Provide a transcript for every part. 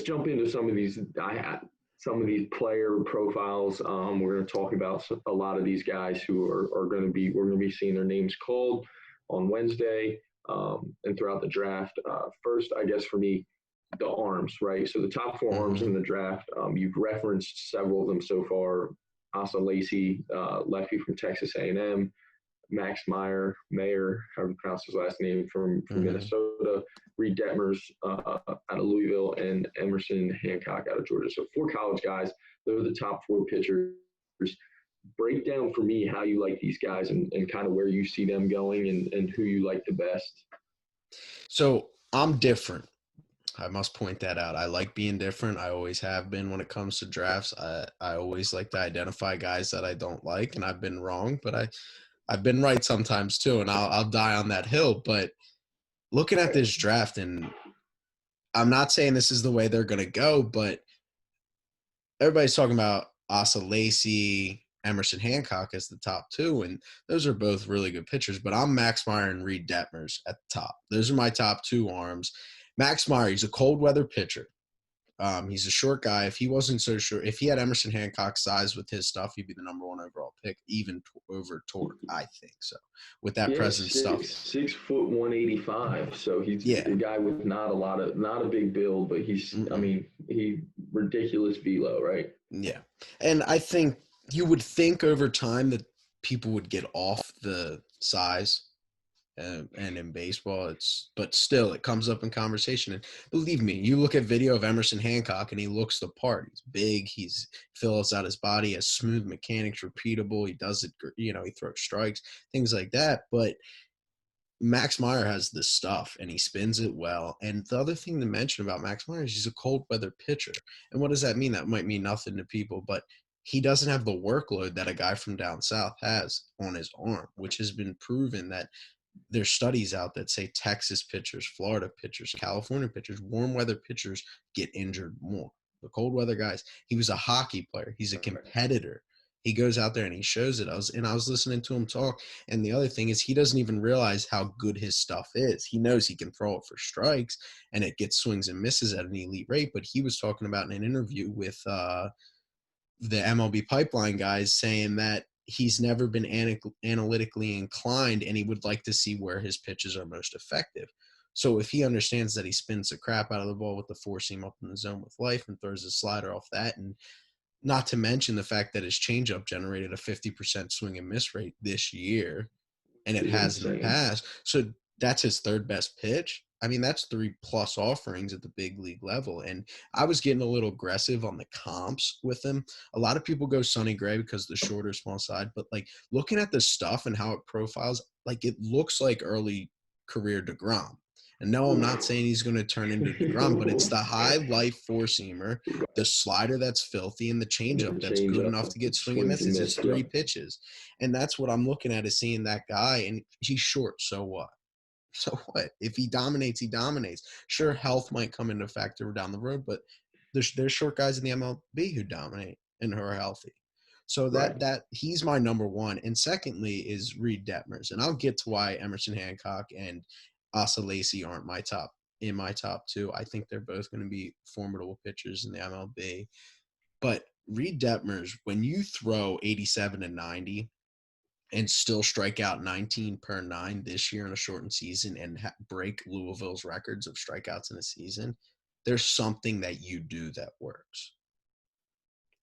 jump into some of these. Some of these player profiles. We're going to talk about a lot of these guys who are going to be. We're going to be seeing their names called on Wednesday and throughout the draft. First, I guess for me, the arms, right? So the top four arms in the draft. You've referenced several of them so far. Asa Lacy, lefty from Texas A&M. Max Mayer, however you pronounce his last name, from Minnesota, Reed Detmers out of Louisville, and Emerson Hancock out of Georgia. So 4 college guys. Those are the top 4 pitchers. Break down for me how you like these guys and kind of where you see them going and who you like the best. So I'm different. I must point that out. I like being different. I always have been when it comes to drafts. I always like to identify guys that I don't like, and I've been wrong, but I've been right sometimes too, and I'll die on that hill. But looking at this draft, and I'm not saying this is the way they're going to go, but everybody's talking about Asa Lacy, Emerson Hancock as the top 2, and those are both really good pitchers. But I'm Max Meyer and Reed Detmers at the top. Those are my top 2 arms. Max Meyer, he's a cold weather pitcher. He's a short guy. If he wasn't so short, if he had Emerson Hancock's size with his stuff, he'd be the number 1 overall pick, even over Torque, I think so. With that present stuff, 6 foot 185. So he's a guy with not a big build, but he's I mean, he ridiculous velo, right? Yeah, and I think you would think over time that people would get off the size. And in baseball, but still, it comes up in conversation. And believe me, you look at video of Emerson Hancock, and he looks the part. He's big. He fills out his body, has smooth mechanics, repeatable. He does it, he throws strikes, things like that. But Max Meyer has the stuff, and he spins it well. And the other thing to mention about Max Meyer is he's a cold weather pitcher. And what does that mean? That might mean nothing to people, but he doesn't have the workload that a guy from down south has on his arm, which has been proven that there's studies out that say Texas pitchers, Florida pitchers, California pitchers, warm weather pitchers get injured more. The cold weather guys, he was a hockey player. He's a competitor. He goes out there and he shows it. I was listening to him talk. And the other thing is he doesn't even realize how good his stuff is. He knows he can throw it for strikes and it gets swings and misses at an elite rate. But he was talking about in an interview with the MLB pipeline guys saying that he's never been analytically inclined, and he would like to see where his pitches are most effective. So if he understands that he spins the crap out of the ball with the 4-seam up in the zone with life and throws a slider off that, and not to mention the fact that his changeup generated a 50% swing and miss rate this year, and it has in the past. So that's his 3rd best pitch. I mean, that's 3+ offerings at the big league level. And I was getting a little aggressive on the comps with him. A lot of people go Sonny Gray because the shorter, small side. But, looking at the stuff and how it profiles, it looks like early career DeGrom. And no, I'm not saying he's going to turn into DeGrom, but it's the high life 4-seamer, the slider that's filthy, and the changeup that's good enough to get swing and misses. It's 3 pitches. And that's what I'm looking at, is seeing that guy. And he's short, so what? So what? If he dominates, he dominates. Sure, health might come into factor down the road, but there's short guys in the MLB who dominate and who are healthy. So that he's my number 1. And secondly is Reed Detmers. And I'll get to why Emerson Hancock and Asa Lacy aren't in my top 2. I think they're both going to be formidable pitchers in the MLB. But Reed Detmers, when you throw 87 and 90, and still strike out 19 per 9 this year in a shortened season and break Louisville's records of strikeouts in a season, there's something that you do that works.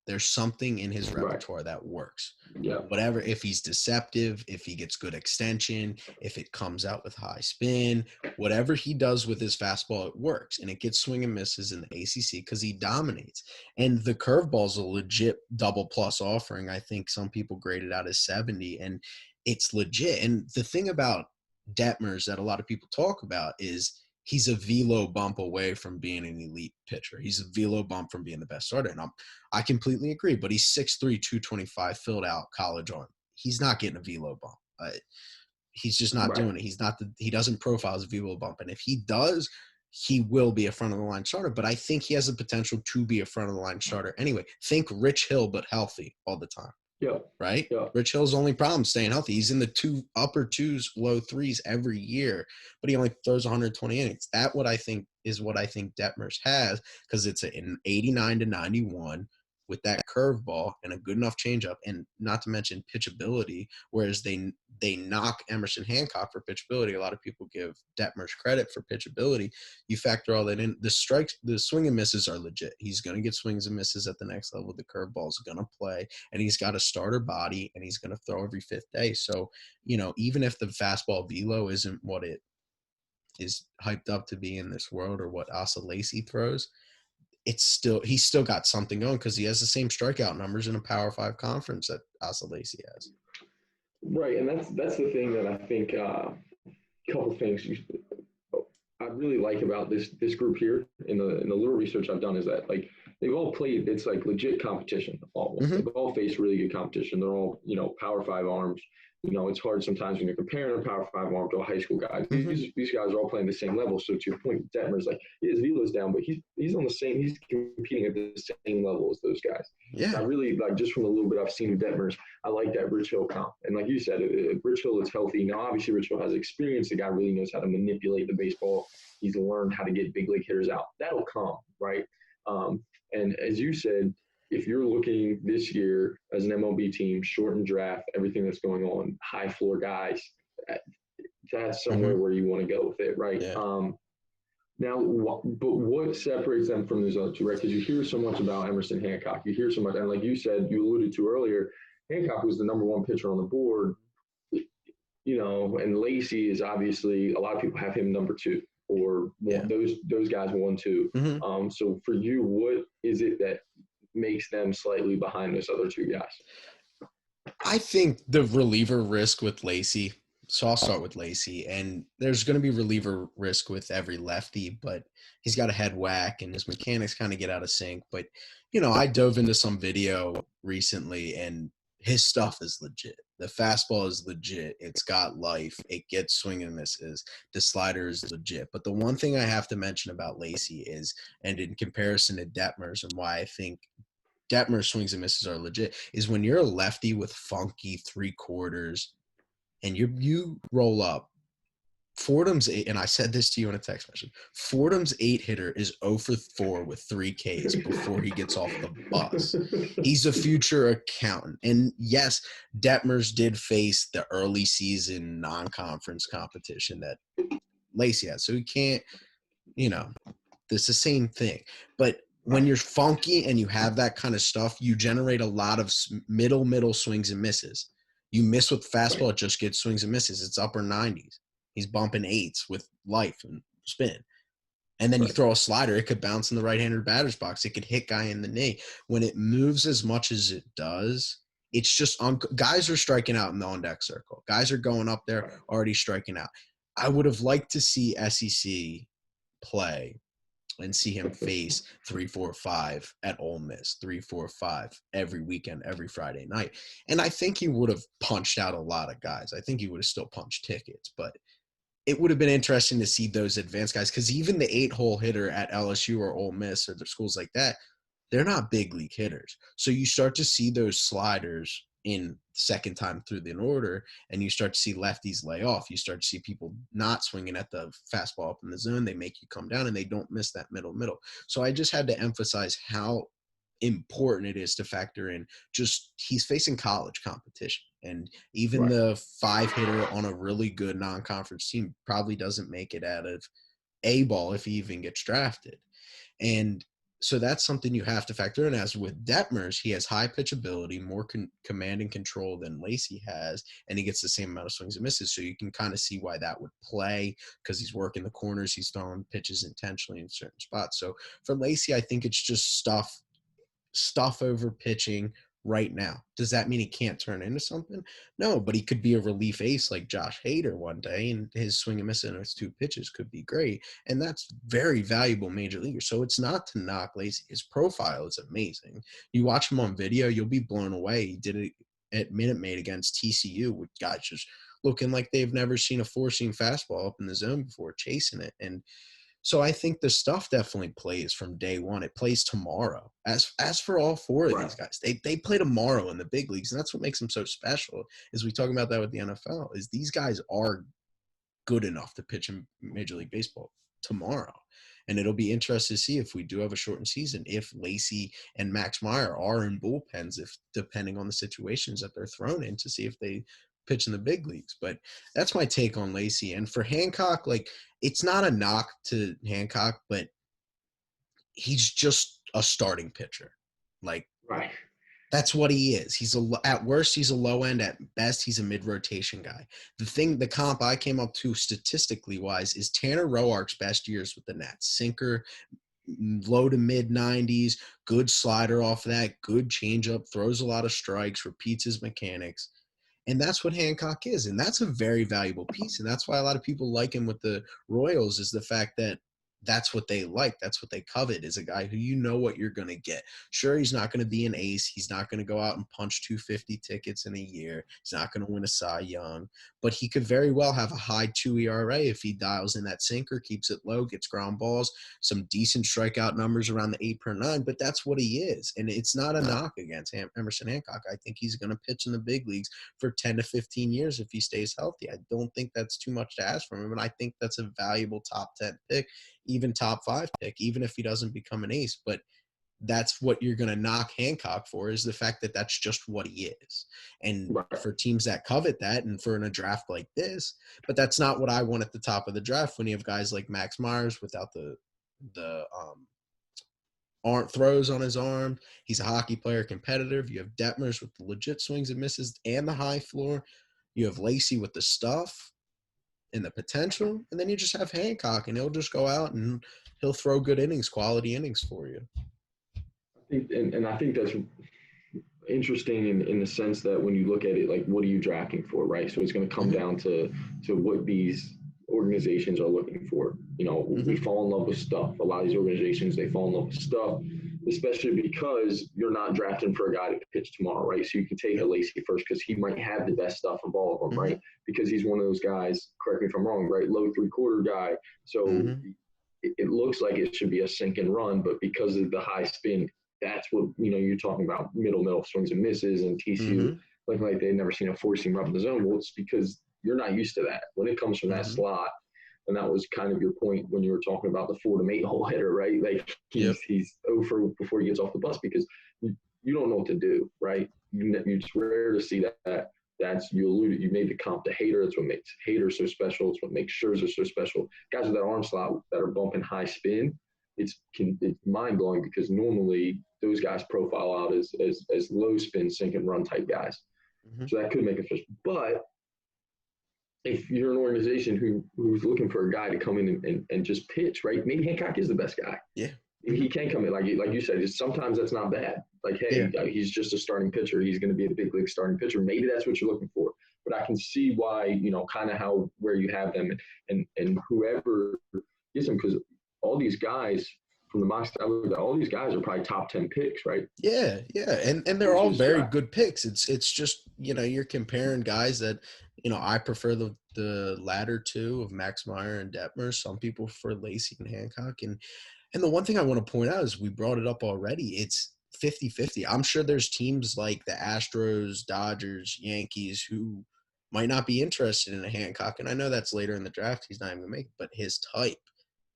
There's something in his repertoire that works. Yeah. Whatever, if he's deceptive, if he gets good extension, if it comes out with high spin, whatever he does with his fastball, it works. And it gets swing and misses in the ACC because he dominates. And the curveball is a legit double plus offering. I think some people grade it out as 70, and it's legit. And the thing about Detmers that a lot of people talk about is he's a velo bump away from being an elite pitcher. He's a velo bump from being the best starter. And I completely agree, but he's 6'3", 225, filled out college arm. He's not getting a velo bump. He's just not doing it. He doesn't profile as a velo bump. And if he does, he will be a front of the line starter. But I think he has the potential to be a front of the line starter anyway. Think Rich Hill, but healthy all the time. Yeah. Right? Yeah. Rich Hill's only problem staying healthy. He's in the upper 2s, low 3s every year, but he only throws 120 innings. That's what I think is what I think Detmers has, because it's an 89 to 91 with that curveball and a good enough changeup, and not to mention pitchability, whereas they knock Emerson Hancock for pitchability. A lot of people give Detmers credit for pitchability. You factor all that in. The strikes, the swing and misses are legit. He's going to get swings and misses at the next level. The curveball is going to play, and he's got a starter body, and he's going to throw every fifth day. So, even if the fastball velo isn't what it is hyped up to be in this world, or what Asa Lacy throws, he's still got something going, because he has the same strikeout numbers in a Power 5 conference that Asa Lacy has. Right, and that's the thing that I think. Couple things I really like about this group here in the little research I've done is that, like, they've all played. It's like legit competition. Almost, they've all faced really good competition. They're all Power 5 arms. It's hard sometimes when you're comparing a Power 5 arm to a high school guy. These guys are all playing the same level. So to your point, Detmer's like, his velo's down, but he's on the same. He's competing at the same level as those guys. Yeah. So I really like, just from a little bit I've seen of Detmer's, I like that Rich Hill comp. And like you said, if Rich Hill is healthy. Now, obviously, Rich Hill has experience. The guy really knows how to manipulate the baseball. He's learned how to get big league hitters out. That'll come, right? And as you said, if you're looking this year as an MLB team, shortened draft, everything that's going on, high floor guys, that's somewhere where you want to go with it, right? Yeah. Now, but what separates them from those other two, right? Because you hear so much about Emerson Hancock. You hear so much, and like you said, you alluded to earlier, Hancock was the number one pitcher on the board, and Lacy is obviously, a lot of people have him number two, or those guys 1, 2. So for you, what is it that makes them slightly behind those other two guys? I think the reliever risk with Lacy. So I'll start with Lacy, and there's going to be reliever risk with every lefty, but he's got a head whack and his mechanics kind of get out of sync. But, I dove into some video recently, and his stuff is legit. The fastball is legit. It's got life. It gets swing and misses. The slider is legit. But the one thing I have to mention about Lacy is, and in comparison to Detmers, and why I think Detmer swings and misses are legit, is when you're a lefty with funky 3/4 and you roll up, Fordham's 8, and I said this to you in a text message, Fordham's 8 hitter is 0 for 4 with 3 Ks before he gets off the bus. He's a future accountant. And yes, Detmers did face the early season non-conference competition that Lacy had. So he can't, it's the same thing. But when you're funky and you have that kind of stuff, you generate a lot of middle swings and misses. You miss with fastball, it just gets swings and misses. It's upper 90s. He's bumping 8s with life and spin. And then you throw a slider, it could bounce in the right-handed batter's box. It could hit guy in the knee. When it moves as much as it does, it's just guys are striking out in the on-deck circle. Guys are going up there already striking out. I would have liked to see SEC play and see him face 3, 4, 5 at Ole Miss, 3, 4, 5 every weekend, every Friday night. And I think he would have punched out a lot of guys. I think he would have still punched tickets, but it would have been interesting to see those advanced guys, because even the 8-hole hitter at LSU or Ole Miss or the schools like that, they're not big league hitters. So you start to see those sliders in second time through the order, and you start to see lefties lay off. You start to see people not swinging at the fastball up in the zone. They make you come down, and they don't miss that middle. So I just had to emphasize how important it is to factor in just he's facing college competition. And even the 5 hitter on a really good non-conference team probably doesn't make it out of A-ball if he even gets drafted. And so that's something you have to factor in. As with Detmers, he has high pitchability, more command and control than Lacy has, and he gets the same amount of swings and misses. So you can kind of see why that would play, because he's working the corners, he's throwing pitches intentionally in certain spots. So for Lacy, I think it's just stuff over pitching right now. Does that mean he can't turn into something? No, but he could be a relief ace like Josh Hader one day, and his swing and miss in his 2 pitches could be great. And that's very valuable major leaguer. So it's not to knock Lacy. His profile is amazing. You watch him on video, you'll be blown away. He did it at Minute Maid against TCU with guys just looking like they've never seen a 4-seam fastball up in the zone before, chasing it. And so I think the stuff definitely plays from day one. It plays tomorrow. As for all 4 of these guys, they play tomorrow in the big leagues, and that's what makes them so special. Is we talk about that with the NFL, is these guys are good enough to pitch in Major League Baseball tomorrow. And it'll be interesting to see if we do have a shortened season, if Lacy and Max Meyer are in bullpens, if depending on the situations that they're thrown in, to see if they pitch in the big leagues. But that's my take on Lacy. And for Hancock, like, it's not a knock to Hancock, but he's just a starting pitcher. Like, Right. that's what he is. At worst, he's a low end. At best, he's a mid-rotation guy. The comp I came up to statistically wise is Tanner Roark's best years with the Nats. Sinker, low to mid 90s, good slider off of that, good changeup, throws a lot of strikes, repeats his mechanics. And that's what Hancock is. And that's a very valuable piece. And that's why a lot of people like him with the Royals, is the fact that that's what they like. That's what they covet, is a guy who you know what you're going to get. Sure, he's not going to be an ace. He's not going to go out and punch 250 tickets in a year. He's not going to win a Cy Young. But he could very well have a high 2 ERA if he dials in that sinker, keeps it low, gets ground balls, some decent strikeout numbers around the 8 per 9. But that's what he is. And it's not a knock against Emerson Hancock. I think he's going to pitch in the big leagues for 10 to 15 years if he stays healthy. I don't think that's too much to ask from him. And I think that's a valuable top 10 pick, even top 5 pick, even if he doesn't become an ace. But that's what you're going to knock Hancock for, is the fact that that's just what he is. And for teams that covet that, and for in a draft like this, but that's not what I want at the top of the draft when you have guys like Max Myers without the aren't throws on his arm. He's a hockey player, competitive. You have Detmers with the legit swings and misses and the high floor. You have Lacy with the stuff and the potential. And then you just have Hancock, and he'll just go out and he'll throw good innings, quality innings for you. I think that's interesting in the sense that when you look at it, like, what are you drafting for, right? So it's going to come down to what these organizations are looking for. You know, we fall in love with stuff. A lot of these organizations, they fall in love with stuff, especially because you're not drafting for a guy to pitch tomorrow, right? So you can take a Lacy first because he might have the best stuff of all of them, right? Because he's one of those guys, correct me if I'm wrong, right? Low 3/4 guy. So it looks like it should be a sink and run, but because of the high spin, that's what, you know, you're talking about middle swings and misses, and TCU like they've never seen a 4-seam up in the zone. Well, it's because you're not used to that when it comes from that slot. And that was kind of your point when you were talking about the 4 to 8 hole hitter, right? Like he's over before he gets off the bus because you don't know what to do, right? It's rare to see that. That's, you alluded, you made the comp to Hader. That's what makes Hader so special. It's what makes Scherzer so special. Guys with that arm slot that are bumping high spin, it's mind blowing because normally those guys profile out as low spin, sink and run type guys. So that could make a fish. But if you're an organization who's looking for a guy to come in and just pitch, right? Maybe Hancock is the best guy. Yeah. He can come in, like you said, sometimes that's not bad. Like, hey, he's just a starting pitcher. He's going to be a big league starting pitcher. Maybe that's what you're looking for. But I can see why, you know, kind of where you have them and whoever gets them, because all these guys from the mock, all these guys are probably top 10 picks, right? Yeah. And they're all very good picks. It's just, you know, you're comparing guys that, you know, I prefer the latter two of Max Meyer and Detmer. Some people prefer Lacy and Hancock. And the one thing I want to point out is, we brought it up already, it's 50-50. I'm sure there's teams like the Astros, Dodgers, Yankees who might not be interested in a Hancock. And I know that's later in the draft. He's not even going to make it, but his type.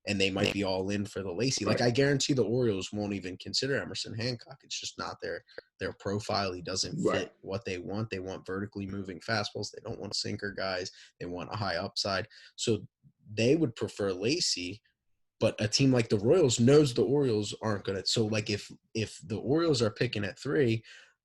And they might be all in for the Lacy. Like, I guarantee the Orioles won't even consider Emerson Hancock. It's just not their profile. He doesn't fit what they want. They want vertically moving fastballs. They don't want sinker guys. They want a high upside. So they would prefer Lacy. But a team like the Royals knows the Orioles aren't going to. So, like, if the Orioles are picking at 3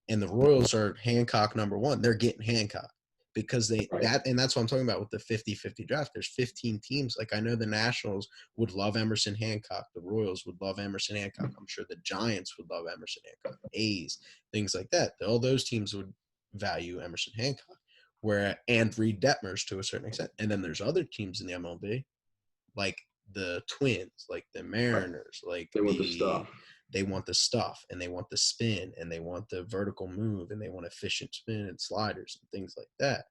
and the Royals are Hancock number 1, they're getting Hancock because that's what I'm talking about with the 50-50 draft. There's 15 teams. Like, I know the Nationals would love Emerson Hancock. The Royals would love Emerson Hancock. I'm sure the Giants would love Emerson Hancock. A's, things like that. All those teams would value Emerson Hancock, and Reed Detmers to a certain extent. And then there's other teams in the MLB, like the Twins, like the Mariners, like they want the stuff. They want the stuff, and they want the spin, and they want the vertical move, and they want efficient spin and sliders and things like that.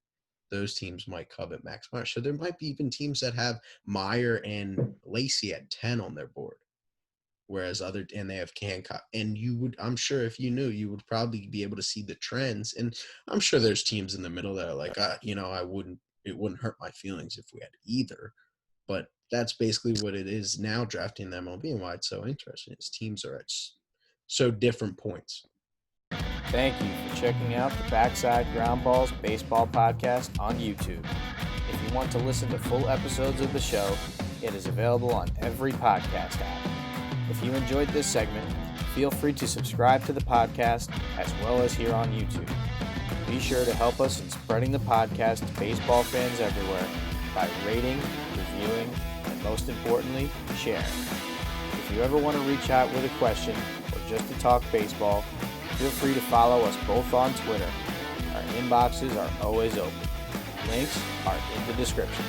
Those teams might covet Max Meyer. So there might be even teams that have Meyer and Lacy at 10 on their board, whereas and they have Hancock. And I'm sure if you knew, you would probably be able to see the trends. And I'm sure there's teams in the middle that are like, it wouldn't hurt my feelings if we had either. But that's basically what it is now. Drafting the MLB and why it's so interesting is teams are at so different points. Thank you for checking out the Backside Groundballs Baseball podcast on YouTube. If you want to listen to full episodes of the show, it is available on every podcast app. If you enjoyed this segment, feel free to subscribe to the podcast as well as here on YouTube. Be sure to help us in spreading the podcast to baseball fans everywhere by rating, reviewing, and most importantly, sharing. If you ever want to reach out with a question or just to talk baseball, feel free to follow us both on Twitter. Our inboxes are always open. Links are in the description.